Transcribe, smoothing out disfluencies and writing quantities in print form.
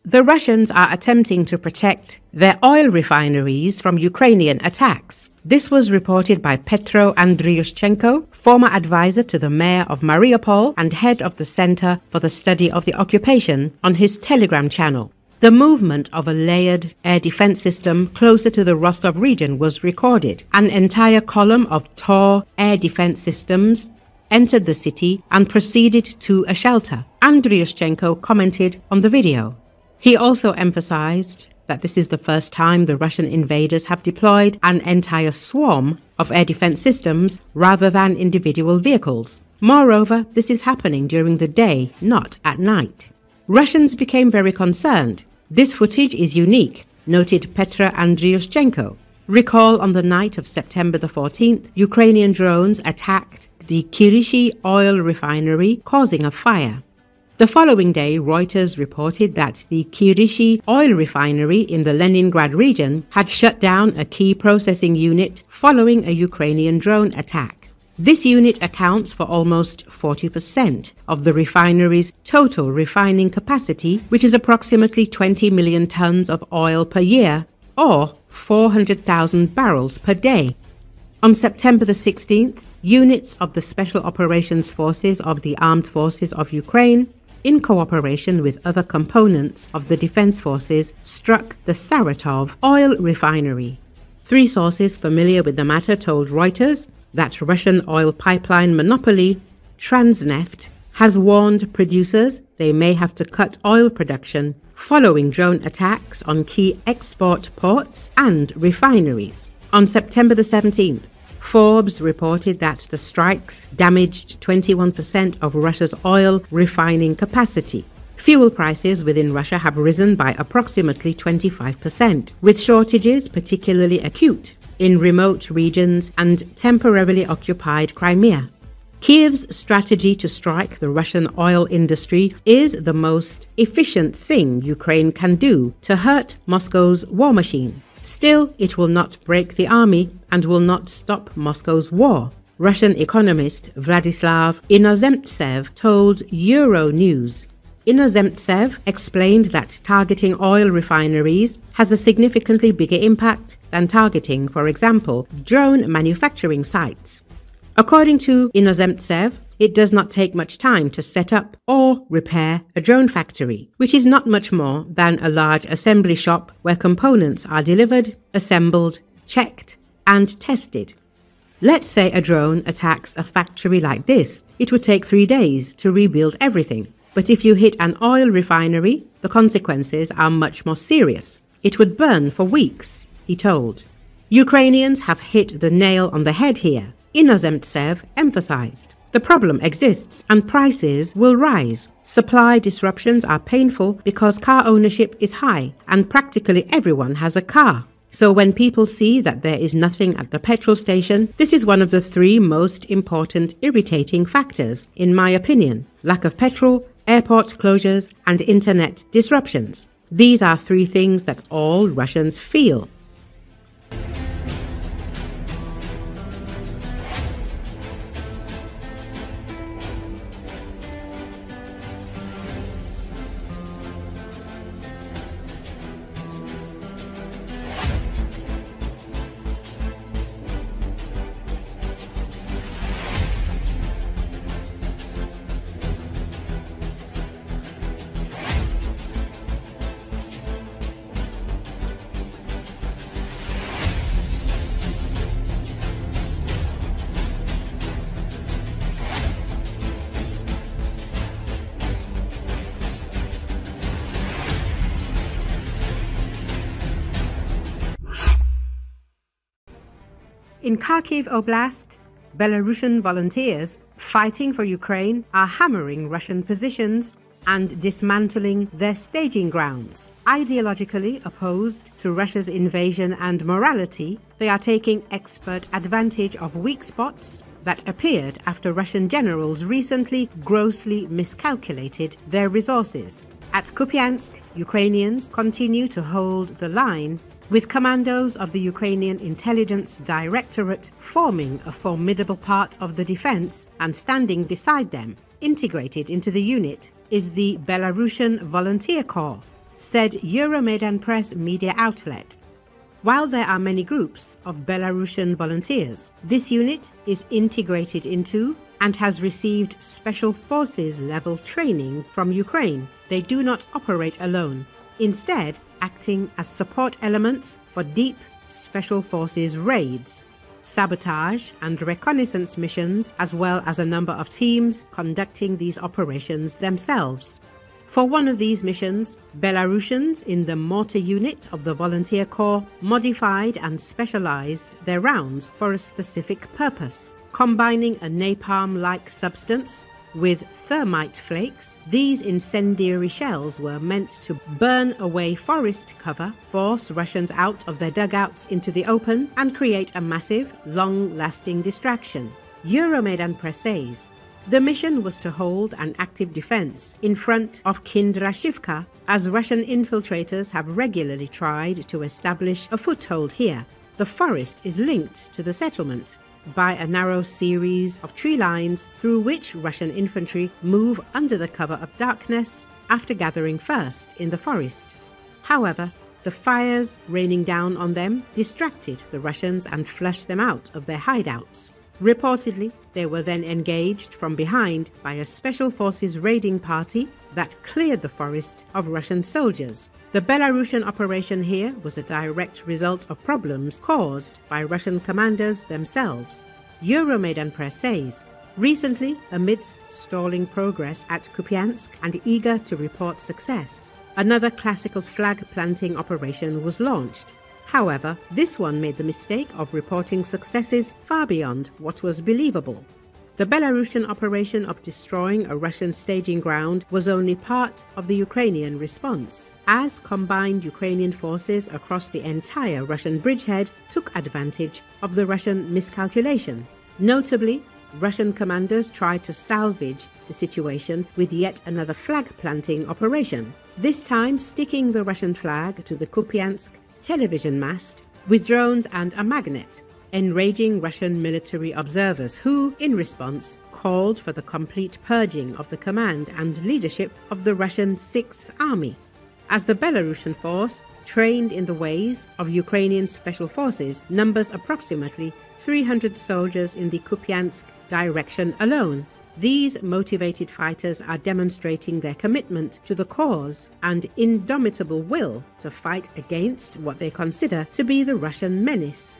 The Russians are attempting to protect their oil refineries from Ukrainian attacks. This was reported by Petr Andryushchenko, former advisor to the mayor of Mariupol and head of the Center for the Study of the Occupation, on his Telegram channel. The movement of a layered air defense system closer to the Rostov region was recorded. An entire column of tall air defense systems entered the city and proceeded to a shelter. Andryushchenko commented on the video. He also emphasized that this is the first time the Russian invaders have deployed an entire swarm of air defense systems rather than individual vehicles. Moreover, this is happening during the day, not at night. Russians became very concerned. This footage is unique, noted Petr Andryushchenko. Recall on the night of September the 14th, Ukrainian drones attacked the Kirishi Oil Refinery, causing a fire. The following day, Reuters reported that the Kirishi Oil Refinery in the Leningrad region had shut down a key processing unit following a Ukrainian drone attack. This unit accounts for almost 40% of the refinery's total refining capacity, which is approximately 20 million tons of oil per year, or 400,000 barrels per day. On September the 16th, units of the Special Operations Forces of the Armed Forces of Ukraine, in cooperation with other components of the defense forces, struck the Saratov oil refinery. Three sources familiar with the matter told Reuters that Russian oil pipeline monopoly Transneft has warned producers they may have to cut oil production following drone attacks on key export ports and refineries. On September the 17th, Forbes reported that the strikes damaged 21% of Russia's oil refining capacity. Fuel prices within Russia have risen by approximately 25%, with shortages particularly acute in remote regions and temporarily occupied Crimea. Kiev's strategy to strike the Russian oil industry is the most efficient thing Ukraine can do to hurt Moscow's war machine. Still, it will not break the army and will not stop Moscow's war, Russian economist Vladislav Inozemtsev told Euronews. Inozemtsev explained that targeting oil refineries has a significantly bigger impact than targeting, for example, drone manufacturing sites. According to Inozemtsev, it does not take much time to set up or repair a drone factory, which is not much more than a large assembly shop where components are delivered, assembled, checked, and tested. Let's say a drone attacks a factory like this. It would take 3 days to rebuild everything. But if you hit an oil refinery, the consequences are much more serious. It would burn for weeks, he told. Ukrainians have hit the nail on the head here, Inozemtsev emphasized. The problem exists and prices will rise. Supply disruptions are painful because car ownership is high and practically everyone has a car. So when people see that there is nothing at the petrol station, this is one of the 3 most important irritating factors, in my opinion. Lack of petrol, airport closures, and internet disruptions. These are 3 things that all Russians feel. In Kharkiv Oblast, Belarusian volunteers fighting for Ukraine are hammering Russian positions and dismantling their staging grounds. Ideologically opposed to Russia's invasion and morality, they are taking expert advantage of weak spots that appeared after Russian generals recently grossly miscalculated their resources. At Kupiansk, Ukrainians continue to hold the line, with commandos of the Ukrainian Intelligence Directorate forming a formidable part of the defense, and standing beside them, integrated into the unit, is the Belarusian Volunteer Corps. said Euromaidan Press media outlet. While there are many groups of Belarusian volunteers, this unit is integrated into and has received special forces level training from Ukraine. They do not operate alone, instead acting as support elements for deep special forces raids, sabotage and reconnaissance missions, as well as a number of teams conducting these operations themselves. For one of these missions, Belarusians in the mortar unit of the Volunteer Corps modified and specialized their rounds for a specific purpose. Combining a napalm-like substance with thermite flakes, these incendiary shells were meant to burn away forest cover, force Russians out of their dugouts into the open, and create a massive, long-lasting distraction. Euromaidan Press says the mission was to hold an active defense in front of Kindrashivka, as Russian infiltrators have regularly tried to establish a foothold here. The forest is linked to the settlement by a narrow series of tree lines through which Russian infantry move under the cover of darkness after gathering first in the forest. However, the fires raining down on them distracted the Russians and flushed them out of their hideouts. Reportedly, they were then engaged from behind by a special forces raiding party that cleared the forest of Russian soldiers. The Belarusian operation here was a direct result of problems caused by Russian commanders themselves. Euromaidan Press says, recently, amidst stalling progress at Kupiansk and eager to report success, another classical flag-planting operation was launched. However, this one made the mistake of reporting successes far beyond what was believable. The Belarusian operation of destroying a Russian staging ground was only part of the Ukrainian response, as combined Ukrainian forces across the entire Russian bridgehead took advantage of the Russian miscalculation. Notably, Russian commanders tried to salvage the situation with yet another flag-planting operation, this time sticking the Russian flag to the Kupiansk television mast with drones and a magnet, enraging Russian military observers who, in response, called for the complete purging of the command and leadership of the Russian Sixth Army. As the Belarusian force, trained in the ways of Ukrainian special forces, numbers approximately 300 soldiers in the Kupiansk direction alone. These motivated fighters are demonstrating their commitment to the cause and indomitable will to fight against what they consider to be the Russian menace.